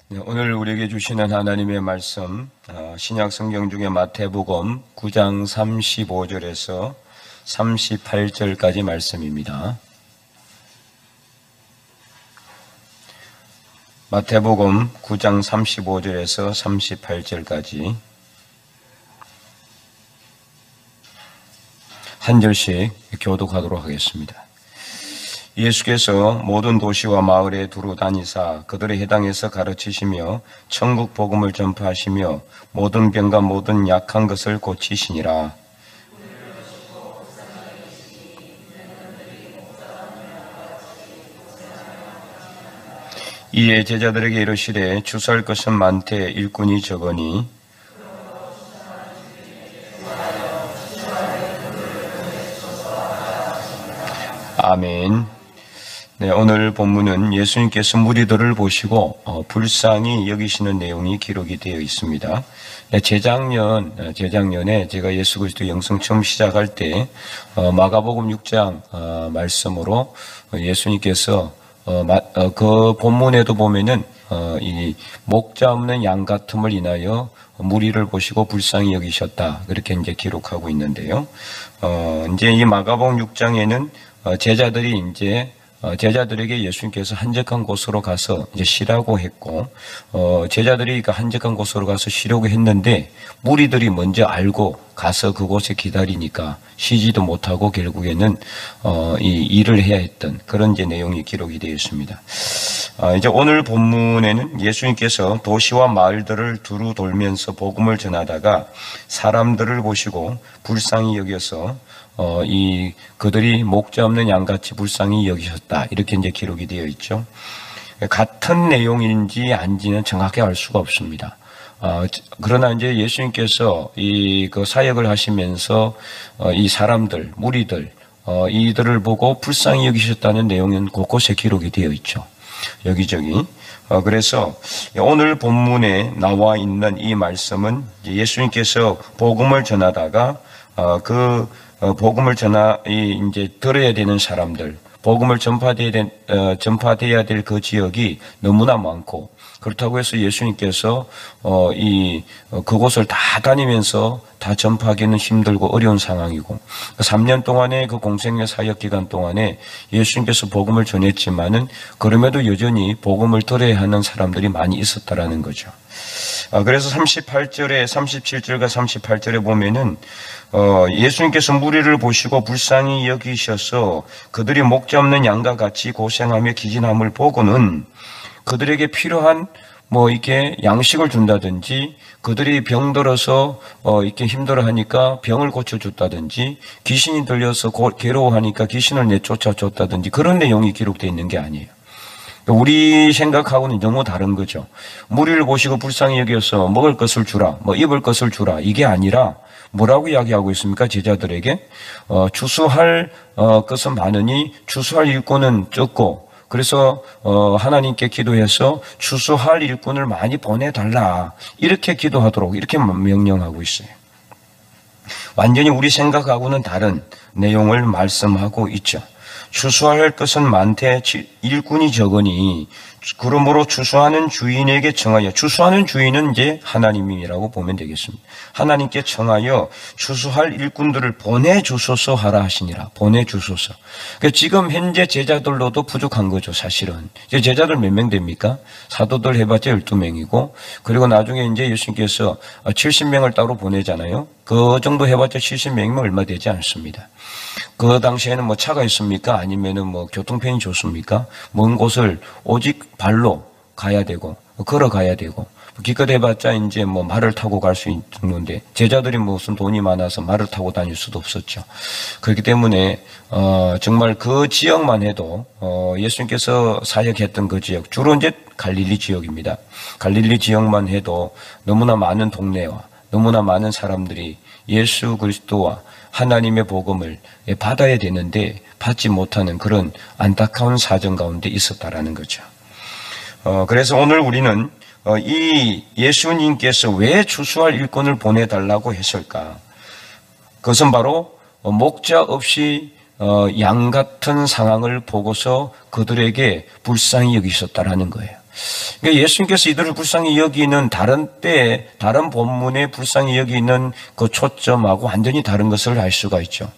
네, 오늘 우리에게 주시는 하나님의 말씀, 신약 성경 중에 마태복음 9장 35절에서 38절까지 말씀입니다. 마태복음 9장 35절에서 38절까지 한 절씩 교독하도록 하겠습니다. 예수께서 모든 도시와 마을에 두루 다니사 그들의 해당에서 가르치시며 천국 복음을 전파하시며 모든 병과 모든 약한 것을 고치시니라. 이에 제자들에게 이르시되 주수할 것은 많되 일꾼이 적으니 아멘. 네, 오늘 본문은 예수님께서 무리들을 보시고 불쌍히 여기시는 내용이 기록이 되어 있습니다. 네, 재작년에 제가 예수 그리스도 영성 처음 시작할 때 마가복음 6장 말씀으로 예수님께서 그 본문에도 보면은 이 목자 없는 양 같음을 인하여 무리를 보시고 불쌍히 여기셨다, 그렇게 이제 기록하고 있는데요. 이제 이 마가복음 6장에는 제자들에게 예수님께서 한적한 곳으로 가서 이제 쉬라고 했고, 제자들이 그 한적한 곳으로 가서 쉬려고 했는데, 무리들이 먼저 알고 가서 그곳에 기다리니까 쉬지도 못하고 결국에는, 이 일을 해야 했던 그런 이제 내용이 기록이 되어 있습니다. 이제 오늘 본문에는 예수님께서 도시와 마을들을 두루 돌면서 복음을 전하다가 사람들을 보시고 불쌍히 여겨서 그들이 목자 없는 양같이 불쌍히 여기셨다, 이렇게 이제 기록이 되어 있죠. 같은 내용인지 아닌지는 정확히 알 수가 없습니다. 그러나 이제 예수님께서 그 사역을 하시면서 이 사람들, 무리들, 이들을 보고 불쌍히 여기셨다는 내용은 곳곳에 기록이 되어 있죠. 여기저기. 그래서 오늘 본문에 나와 있는 이 말씀은 예수님께서 복음을 전하다가 복음을 이제 들어야 되는 사람들, 복음을 전파돼야 될 그 지역이 너무나 많고, 그렇다고 해서 예수님께서 그곳을 다 다니면서 다 전파하기는 힘들고 어려운 상황이고, 3년 동안의 그 공생의 사역 기간 동안에 예수님께서 복음을 전했지만은 그럼에도 여전히 복음을 들어야 하는 사람들이 많이 있었다라는 거죠. 그래서 37절과 38절에 보면은 예수님께서 무리를 보시고 불쌍히 여기셔서 그들이 목자 없는 양과 같이 고생하며 기진함을 보고는 그들에게 필요한 이렇게 양식을 준다든지, 그들이 병들어서 이렇게 힘들어하니까 병을 고쳐줬다든지, 귀신이 들려서 괴로워하니까 귀신을 내쫓아줬다든지, 그런 내용이 기록되어 있는 게 아니에요. 우리 생각하고는 너무 다른 거죠. 무리를 보시고 불쌍히 여겨서 먹을 것을 주라, 입을 것을 주라, 이게 아니라 뭐라고 이야기하고 있습니까? 제자들에게 추수할 것은 많으니 추수할 일꾼은 적고, 그래서 하나님께 기도해서 추수할 일꾼을 많이 보내달라, 이렇게 기도하도록 이렇게 명령하고 있어요. 완전히 우리 생각하고는 다른 내용을 말씀하고 있죠. 추수할 것은 많되 일꾼이 적으니, 그러므로 추수하는 주인에게 청하여, 추수하는 주인은 이제 하나님이라고 보면 되겠습니다. 하나님께 청하여 추수할 일꾼들을 보내주소서 하라 하시니라. 보내주소서. 그러니까 지금 현재 제자들로도 부족한 거죠, 사실은. 이제 제자들 몇 명 됩니까? 사도들 해봤자 12명이고, 그리고 나중에 이제 예수님께서 70명을 따로 보내잖아요. 그 정도 해봤자 70명이면 얼마 되지 않습니다. 그 당시에는 차가 있습니까? 아니면은 교통편이 좋습니까? 먼 곳을 오직 발로 가야 되고, 걸어가야 되고, 기껏 해봤자 이제 말을 타고 갈 수 있는데, 제자들이 무슨 돈이 많아서 말을 타고 다닐 수도 없었죠. 그렇기 때문에, 정말 그 지역만 해도, 예수님께서 사역했던 그 지역, 주로 이제 갈릴리 지역입니다. 갈릴리 지역만 해도 너무나 많은 동네와 너무나 많은 사람들이 예수 그리스도와 하나님의 복음을 받아야 되는데 받지 못하는 그런 안타까운 사정 가운데 있었다라는 거죠. 그래서 오늘 우리는 이 예수님께서 왜 추수할 일꾼을 보내달라고 했을까? 그것은 바로 목자 없이 양 같은 상황을 보고서 그들에게 불쌍히 여기셨다라는 거예요. 그러니까 예수님께서 이들을 불쌍히 여기는 다른 때에 다른 본문에 불쌍히 여기는 그 초점하고 완전히 다른 것을 알 수가 있죠.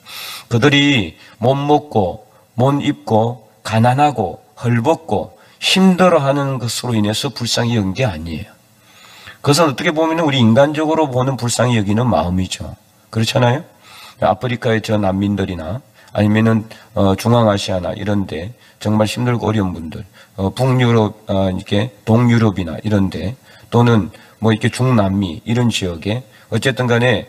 그들이 못 먹고 못 입고 가난하고 헐벗고 힘들어하는 것으로 인해서 불쌍히 여긴 게 아니에요. 그것은 어떻게 보면 우리 인간적으로 보는 불쌍히 여기는 마음이죠. 그렇잖아요? 아프리카의 저 난민들이나 아니면은 중앙아시아나 이런데 정말 힘들고 어려운 분들, 북유럽, 이렇게 동유럽이나 이런데 또는 뭐 이렇게 중남미 이런 지역에 어쨌든 간에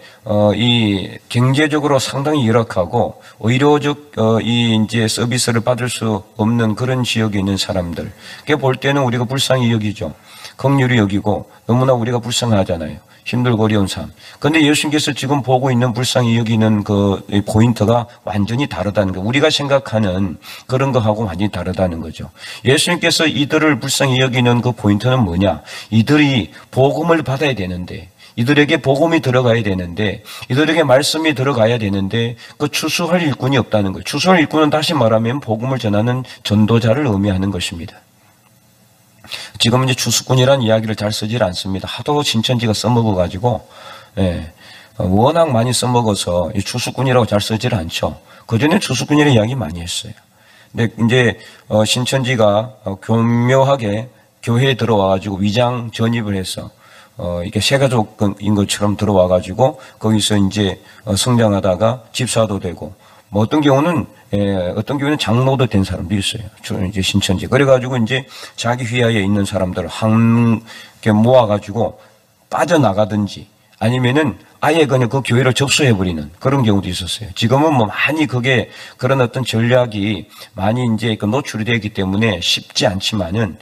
이 경제적으로 상당히 열악하고 의료적 이 이제 서비스를 받을 수 없는 그런 지역에 있는 사람들, 그게 볼 때는 우리가 불쌍히 여기죠. 긍휼히 여기고 너무나 우리가 불쌍하잖아요. 힘들고 어려운 삶. 그런데 예수님께서 지금 보고 있는 불쌍히 여기는 그 포인트가 완전히 다르다는 거. 우리가 생각하는 그런 거하고 완전히 다르다는 거죠. 예수님께서 이들을 불쌍히 여기는 그 포인트는 뭐냐? 이들이 복음을 받아야 되는데, 이들에게 복음이 들어가야 되는데, 이들에게 말씀이 들어가야 되는데 그 추수할 일꾼이 없다는 거예요. 추수할 일꾼은 다시 말하면 복음을 전하는 전도자를 의미하는 것입니다. 지금은 이제 추수꾼이라는 이야기를 잘 쓰질 않습니다. 하도 신천지가 써먹어가지고, 워낙 많이 써먹어서 추수꾼이라고 잘 쓰질 않죠. 그전에 추수꾼이라는 이야기 많이 했어요. 근데 이제 신천지가 교묘하게 교회에 들어와가지고 위장 전입을 해서 이렇게 세가족인 것처럼 들어와가지고 거기서 이제 성장하다가 집사도 되고, 뭐 어떤 경우는 장로도 된 사람도 있어요. 이제 신천지. 그래가지고 이제 자기 휘하에 있는 사람들을 함께 모아가지고 빠져나가든지 아니면은 아예 그냥 그 교회를 접수해버리는 그런 경우도 있었어요. 지금은 뭐 많이 그런 어떤 전략이 많이 이제 노출이 되기 때문에 쉽지 않지만은,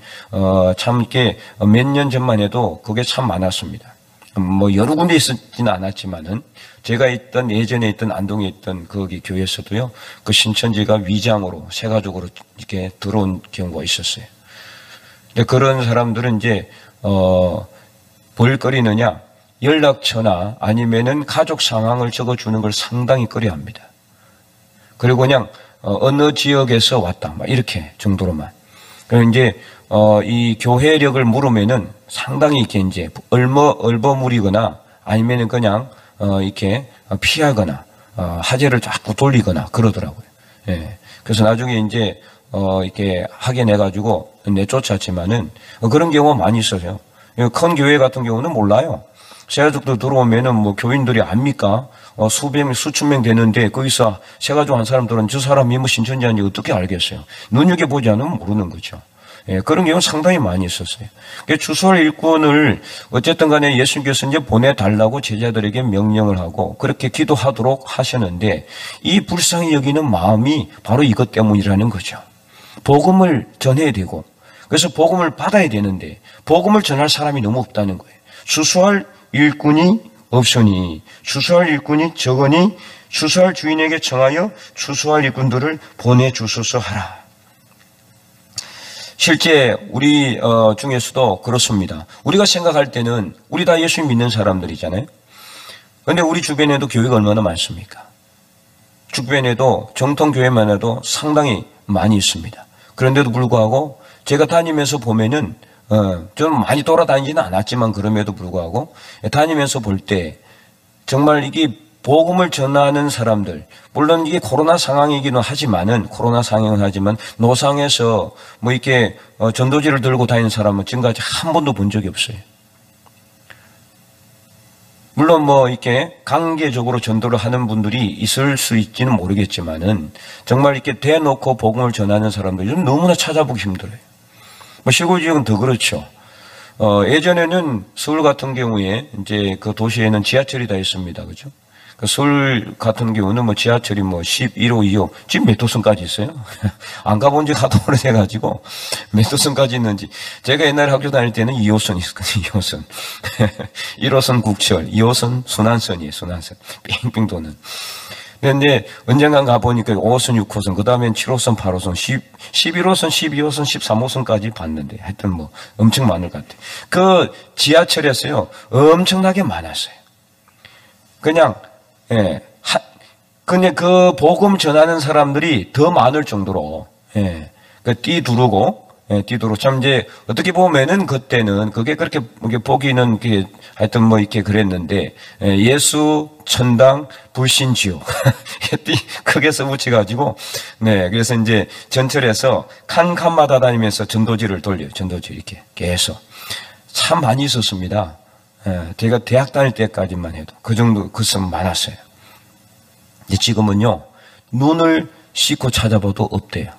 참 이렇게 몇 년 전만 해도 그게 참 많았습니다. 뭐 여러 군데 있었지는 않았지만은 제가 예전에 있던 안동에 있던 거기 교회에서도요, 그 신천지가 위장으로 세가족으로 이렇게 들어온 경우가 있었어요. 근데 그런 사람들은 이제 볼거리느냐, 연락처나 아니면은 가족 상황을 적어주는 걸 상당히 꺼려합니다. 그리고 그냥 어느 지역에서 왔다, 막 이렇게 정도로만. 그리고 이제 이 교회력을 물으면은 상당히 이렇게 이제 얼버무리거나 아니면은 그냥 이렇게 피하거나 하재를 자꾸 돌리거나 그러더라고요. 예. 그래서 나중에 이제 이렇게 확인해가지고 내쫓았지만은 그런 경우가 많이 있어요. 큰 교회 같은 경우는 몰라요. 세가족들 들어오면은 뭐 교인들이 압니까? 수천 명 되는데 거기서 세가족 한 사람들은 저 사람이 뭐 신천지인지 어떻게 알겠어요? 눈여겨보지 않으면 모르는 거죠. 예, 그런 경우는 상당히 많이 있었어요. 추수할 일꾼을 어쨌든 간에 예수님께서 이제 보내달라고 제자들에게 명령을 하고 그렇게 기도하도록 하셨는데, 이 불쌍히 여기는 마음이 바로 이것 때문이라는 거죠. 복음을 전해야 되고, 그래서 복음을 받아야 되는데 복음을 전할 사람이 너무 없다는 거예요. 추수할 일꾼이 없으니, 추수할 일꾼이 적으니 추수할 주인에게 청하여 추수할 일꾼들을 보내주소서 하라. 실제 우리 중에서도 그렇습니다. 우리가 생각할 때는 우리 다 예수 믿는 사람들이잖아요. 그런데 우리 주변에도 교회가 얼마나 많습니까? 주변에도 정통교회만 해도 상당히 많이 있습니다. 그런데도 불구하고 제가 다니면서 보면은 좀 많이 돌아다니지는 않았지만 그럼에도 불구하고 다니면서 볼 때 정말 이게 복음을 전하는 사람들, 물론 이게 코로나 상황이기는 하지만은, 노상에서 뭐 이렇게 전도지를 들고 다니는 사람은 지금까지 한 번도 본 적이 없어요. 물론 뭐 이렇게 강제적으로 전도를 하는 분들이 있을 수 있지는 모르겠지만은 정말 이렇게 대놓고 복음을 전하는 사람들이 좀 너무나 찾아보기 힘들어요. 뭐 시골 지역은 더 그렇죠. 예전에는 서울 같은 경우에 이제 그 도시에는 지하철이 다 있습니다. 그죠? 그 서울 같은 경우는 뭐 지하철이 뭐 11호, 2호, 지금 몇 호선까지 있어요? 안 가본 지 하도 오래돼가지고 몇 호선까지 있는지. 제가 옛날에 학교 다닐 때는 2호선 있었거든요, 2호선. 1호선 국철, 2호선 순환선이에요, 순환선. 빙빙 도는. 근데 언젠간 가보니까 5호선, 6호선, 그 다음엔 7호선, 8호선, 11호선, 12호선, 13호선까지 봤는데 하여튼 뭐 엄청 많을 것 같아요. 그 지하철에서요, 엄청나게 많았어요. 그냥 그 복음 전하는 사람들이 더 많을 정도로, 띠 두르고, 뛰도록. 참 이제 어떻게 보면은 그때는 그게 그렇게 보기는 하여튼 뭐 이렇게 그랬는데, 예수 천당 불신 지옥 크게 써붙여가지고, 네, 그래서 이제 전철에서 칸칸마다 다니면서 전도지를 돌려요. 전도지 이렇게 계속 참 많이 있었습니다. 제가 대학 다닐 때까지만 해도 그 정도 글쓰면 많았어요. 지금은요, 눈을 씻고 찾아봐도 없대요.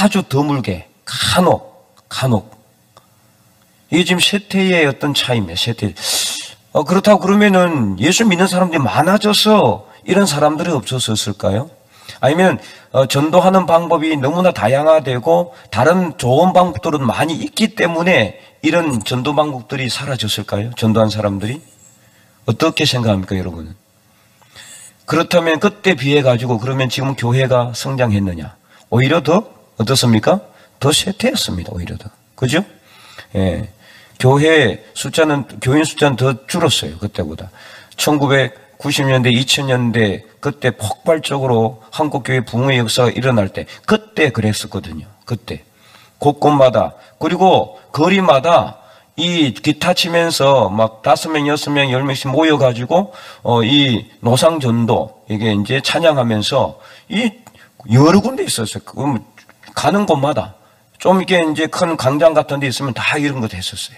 아주 드물게 간혹. 이게 지금 세태의 어떤 차이입니다. 세태. 그렇다고 그러면은 예수 믿는 사람들이 많아져서 이런 사람들이 없었을까요? 아니면 전도하는 방법이 너무나 다양화되고 다른 좋은 방법들은 많이 있기 때문에 이런 전도 방법들이 사라졌을까요? 전도한 사람들이? 어떻게 생각합니까, 여러분은? 그렇다면 그때 비해 가지고 그러면 지금 교회가 성장했느냐? 오히려 더 어떻습니까? 더 쇠퇴했습니다. 오히려 더. 그죠? 예. 교인 숫자는 더 줄었어요. 그때보다. 1990년대, 2000년대 그때 폭발적으로 한국교회 부흥의 역사가 일어날 때 그때 그랬었거든요. 그때. 곳곳마다. 그리고 거리마다 이 기타 치면서 막 5명, 6명, 10명씩 모여가지고 이 노상전도 이게 이제 찬양하면서 이 여러 군데 있었어요. 가는 곳마다 좀 이게 이제 큰 광장 같은 데 있으면 다 이런 것도 했었어요.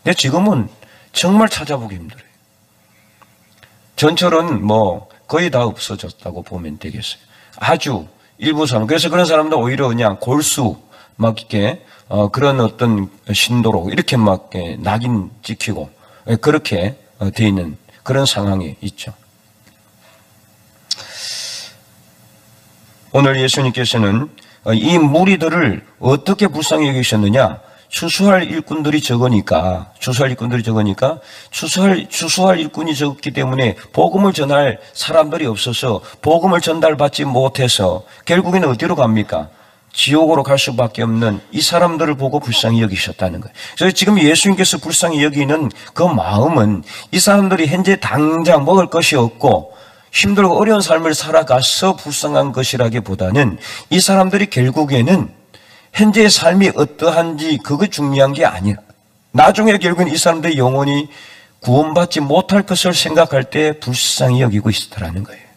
근데 지금은 정말 찾아보기 힘들어요. 전철은 뭐 거의 다 없어졌다고 보면 되겠어요. 아주 일부 사람. 그래서 그런 사람들 오히려 그냥 골수 막 이렇게 그런 어떤 신도로 이렇게 막 낙인 찍히고 그렇게 돼 있는 그런 상황이 있죠. 오늘 예수님께서는 이 무리들을 어떻게 불쌍히 여기셨느냐? 추수할 일꾼들이 적으니까 추수할 일꾼이 적기 때문에 복음을 전할 사람들이 없어서 복음을 전달받지 못해서 결국에는 어디로 갑니까? 지옥으로 갈 수밖에 없는 이 사람들을 보고 불쌍히 여기셨다는 거예요. 그래서 지금 예수님께서 불쌍히 여기는 그 마음은 이 사람들이 현재 당장 먹을 것이 없고 힘들고 어려운 삶을 살아가서 불쌍한 것이라기보다는 이 사람들이 결국에는 현재의 삶이 어떠한지 그거 중요한 게 아니야. 나중에 결국은 이 사람들이 영원히 구원받지 못할 것을 생각할 때 불쌍히 여기고 있더라는 거예요.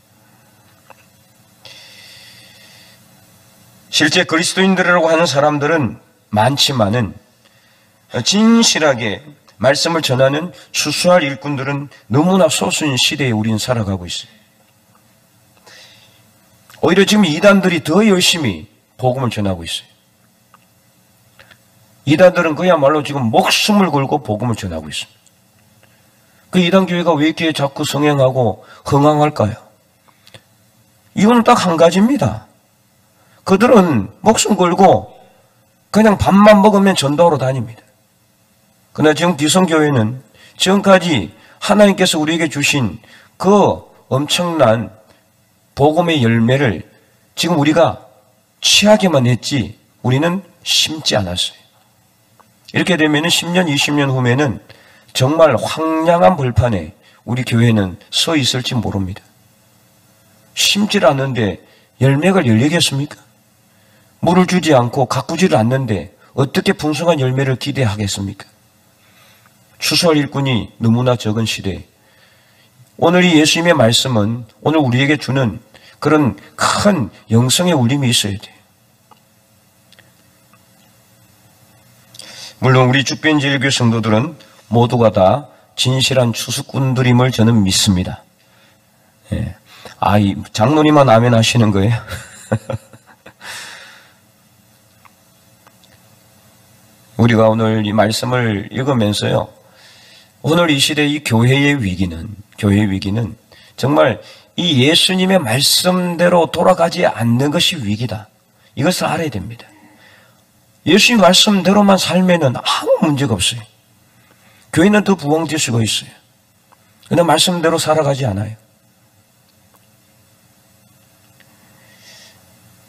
실제 그리스도인들이라고 하는 사람들은 많지만은 진실하게 말씀을 전하는 추수할 일꾼들은 너무나 소수인 시대에 우리는 살아가고 있어요. 오히려 지금 이단들이 더 열심히 복음을 전하고 있어요. 이단들은 그야말로 지금 목숨을 걸고 복음을 전하고 있습니다. 그 이단 교회가 왜 이렇게 자꾸 성행하고 흥황할까요? 이유는 딱 한 가지입니다. 그들은 목숨 걸고 그냥 밥만 먹으면 전도하러 다닙니다. 그러나 지금 기성교회는 지금까지 하나님께서 우리에게 주신 그 엄청난 복음의 열매를 지금 우리가 취하게만 했지 우리는 심지 않았어요. 이렇게 되면 10년, 20년 후에는 정말 황량한 벌판에 우리 교회는 서 있을지 모릅니다. 심질 않는데 열매가 열리겠습니까? 물을 주지 않고 가꾸지를 않는데 어떻게 풍성한 열매를 기대하겠습니까? 추수할 일꾼이 너무나 적은 시대에 오늘 이 예수님의 말씀은 오늘 우리에게 주는 그런 큰 영성의 울림이 있어야 돼요. 물론 우리 죽변제일교회 성도들은 모두가 다 진실한 추수꾼들임을 저는 믿습니다. 예. 이 장로님만 아멘 하시는 거예요? 우리가 오늘 이 말씀을 읽으면서요, 오늘 이 시대의 이 교회의 위기는 정말 이 예수님의 말씀대로 돌아가지 않는 것이 위기다. 이것을 알아야 됩니다. 예수님 말씀대로만 살면은 아무 문제가 없어요. 교회는 더 부흥될 수가 있어요. 그런데 말씀대로 살아가지 않아요.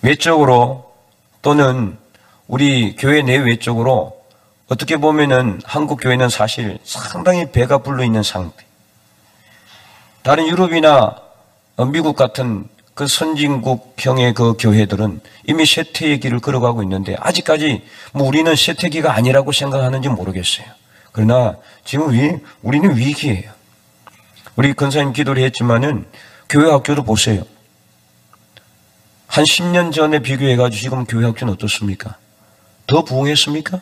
외적으로 또는 우리 교회 내외적으로 어떻게 보면은 한국 교회는 사실 상당히 배가 불러 있는 상태. 다른 유럽이나 미국 같은 그 선진국형의 그 교회들은 이미 쇠퇴의 길을 걸어가고 있는데 아직까지 뭐 우리는 쇠퇴기가 아니라고 생각하는지 모르겠어요. 그러나 지금 우리는 위기예요. 우리 권사님 기도를 했지만은 교회 학교도 보세요. 한 10년 전에 비교해가지고 지금 교회 학교는 어떻습니까? 더 부흥했습니까?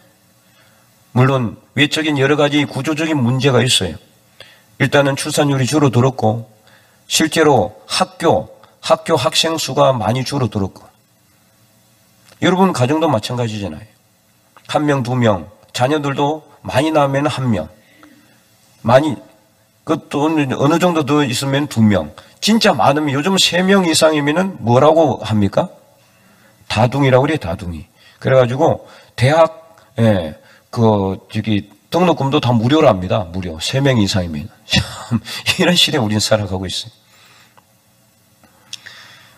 물론 외적인 여러 가지 구조적인 문제가 있어요. 일단은 출산율이 줄어들었고 실제로 학교 학생 수가 많이 줄어들었고 여러분 가정도 마찬가지잖아요. 1명, 2명 자녀들도 많이 나오면 1명 많이 그것도 어느 정도 더 있으면 2명 진짜 많으면 요즘 3명 이상이면은 뭐라고 합니까? 다둥이라고 그래요. 다둥이. 그래가지고 대학 등록금도 다 무료랍니다. 무료. 3명 이상이면. 참 이런 시대에 우리는 살아가고 있어요.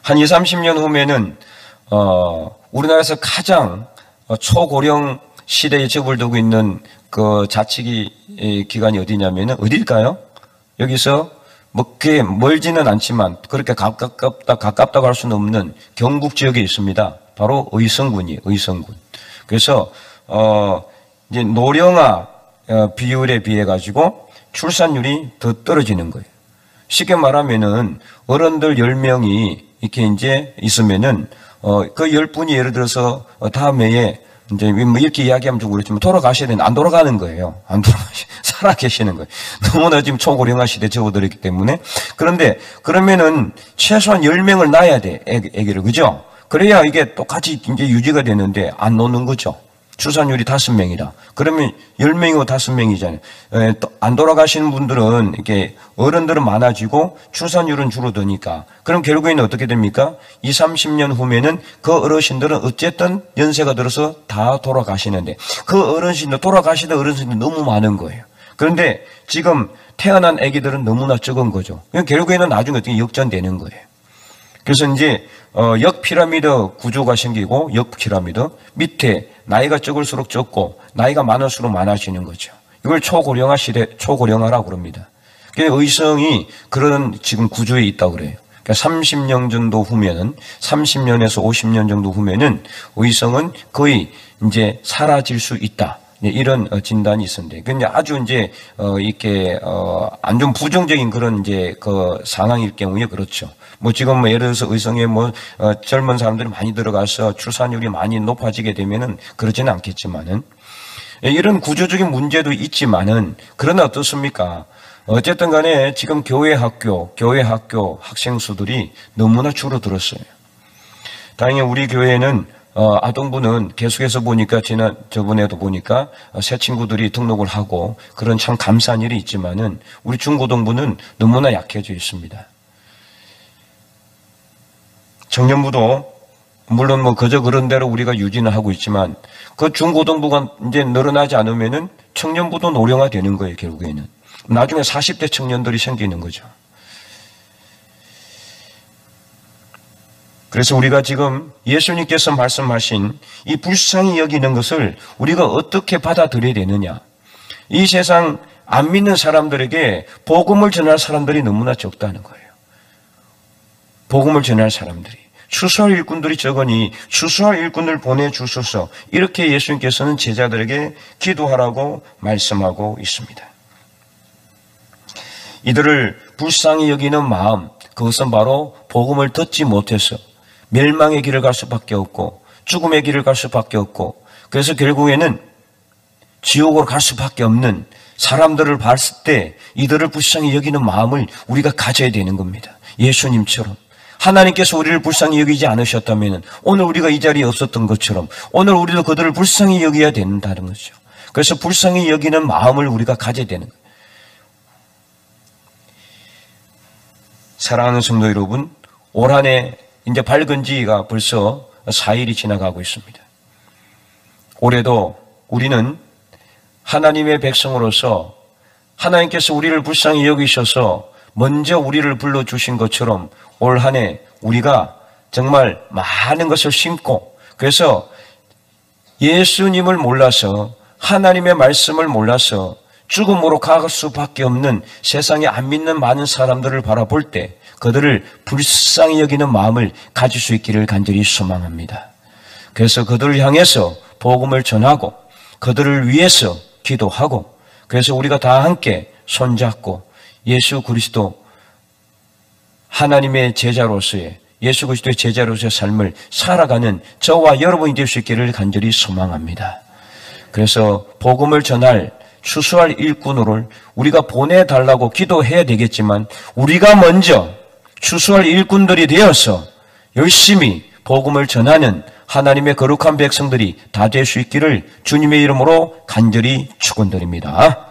한 20, 30년 후면은 우리나라에서 가장 초고령 시대에 접어들고 있는 그 자치기 기관이 어디냐면은 어딜까요? 여기서 뭐 그게 멀지는 않지만 그렇게 가깝다고 할 수는 없는 경북 지역에 있습니다. 바로 의성군이에요. 의성군. 그래서 이제 노령화 비율에 비해 가지고 출산율이 더 떨어지는 거예요. 쉽게 말하면은 어른들 10명이 이렇게 이제 있으면은 그 10분이 예를 들어서 다음 해에 이제 뭐 이렇게 이야기하면 좀 그렇지만 돌아가셔야 되는데 안 돌아가는 거예요. 안 살아 계시는 거예요. 너무나 지금 초고령화 시대에 접어들었기 때문에. 그런데 그러면은 최소한 10명을 낳아야 돼. 애기를. 그죠? 그래야 이게 똑같이 이제 유지가 되는데 안 놓는 거죠. 출산율이 5명이라. 그러면 10명이고 5명이잖아요. 안 돌아가시는 분들은 이렇게 어른들은 많아지고 출산율은 줄어드니까. 그럼 결국에는 어떻게 됩니까? 20, 30년 후면은 그 어르신들은 어쨌든 연세가 들어서 다 돌아가시는데 그 어르신들, 돌아가시던 어르신들이 너무 많은 거예요. 그런데 지금 태어난 아기들은 너무나 적은 거죠. 결국에는 나중에 어떻게 역전되는 거예요. 그래서 이제 역피라미드 구조가 생기고 역피라미드 밑에 나이가 적을수록 적고 나이가 많을수록 많아지는 거죠. 이걸 초고령화 시대, 초고령화라고 그럽니다. 그러니까 의성이 그런 지금 구조에 있다고 그래요. 그러니까 30년 정도 후면은 30년에서 50년 정도 후면은 의성은 거의 이제 사라질 수 있다. 이런 진단이 있었는데, 근데 아주 이제 이렇게 안 좀 부정적인 그런 이제 그 상황일 경우에 그렇죠. 뭐 지금 뭐 예를 들어서 의성에 뭐 젊은 사람들이 많이 들어가서 출산율이 많이 높아지게 되면은 그러지는 않겠지만은 이런 구조적인 문제도 있지만은 그러나 어떻습니까? 어쨌든 간에 지금 교회 학교 학생 수들이 너무나 줄어들었어요. 다행히 우리 교회는 아동부는 계속해서 보니까 저번에도 보니까 새 친구들이 등록을 하고 그런 참 감사한 일이 있지만은 우리 중고등부는 너무나 약해져 있습니다. 청년부도 물론 뭐 그저 그런 대로 우리가 유지는 하고 있지만 그 중고등부가 이제 늘어나지 않으면은 청년부도 노령화되는 거예요. 결국에는 나중에 40대 청년들이 생기는 거죠. 그래서 우리가 지금 예수님께서 말씀하신 이 불쌍히 여기는 것을 우리가 어떻게 받아들여야 되느냐. 이 세상 안 믿는 사람들에게 복음을 전할 사람들이 너무나 적다는 거예요. 복음을 전할 사람들이. 추수할 일꾼들이 적으니 추수할 일꾼을 보내주소서. 이렇게 예수님께서는 제자들에게 기도하라고 말씀하고 있습니다. 이들을 불쌍히 여기는 마음, 그것은 바로 복음을 듣지 못해서 멸망의 길을 갈 수밖에 없고 죽음의 길을 갈 수밖에 없고 그래서 결국에는 지옥으로 갈 수밖에 없는 사람들을 봤을 때 이들을 불쌍히 여기는 마음을 우리가 가져야 되는 겁니다. 예수님처럼. 하나님께서 우리를 불쌍히 여기지 않으셨다면 오늘 우리가 이 자리에 없었던 것처럼 오늘 우리도 그들을 불쌍히 여겨야 된다는 거죠. 그래서 불쌍히 여기는 마음을 우리가 가져야 되는 거예요. 사랑하는 성도 여러분, 올 한 해 이제 밝은 지가 벌써 4일이 지나가고 있습니다. 올해도 우리는 하나님의 백성으로서 하나님께서 우리를 불쌍히 여기셔서 먼저 우리를 불러주신 것처럼 올 한 해 우리가 정말 많은 것을 심고 그래서 예수님을 몰라서 하나님의 말씀을 몰라서 죽음으로 갈 수밖에 없는 세상에 안 믿는 많은 사람들을 바라볼 때 그들을 불쌍히 여기는 마음을 가질 수 있기를 간절히 소망합니다. 그래서 그들을 향해서 복음을 전하고 그들을 위해서 기도하고, 그래서 우리가 다 함께 손잡고 예수 그리스도 하나님의 제자로서의, 예수 그리스도의 제자로서의 삶을 살아가는 저와 여러분이 될 수 있기를 간절히 소망합니다. 그래서 복음을 전할 추수할 일꾼으로 우리가 보내달라고 기도해야 되겠지만, 우리가 먼저 추수할 일꾼들이 되어서 열심히 복음을 전하는 하나님의 거룩한 백성들이 다 될 수 있기를 주님의 이름으로 간절히 축원드립니다.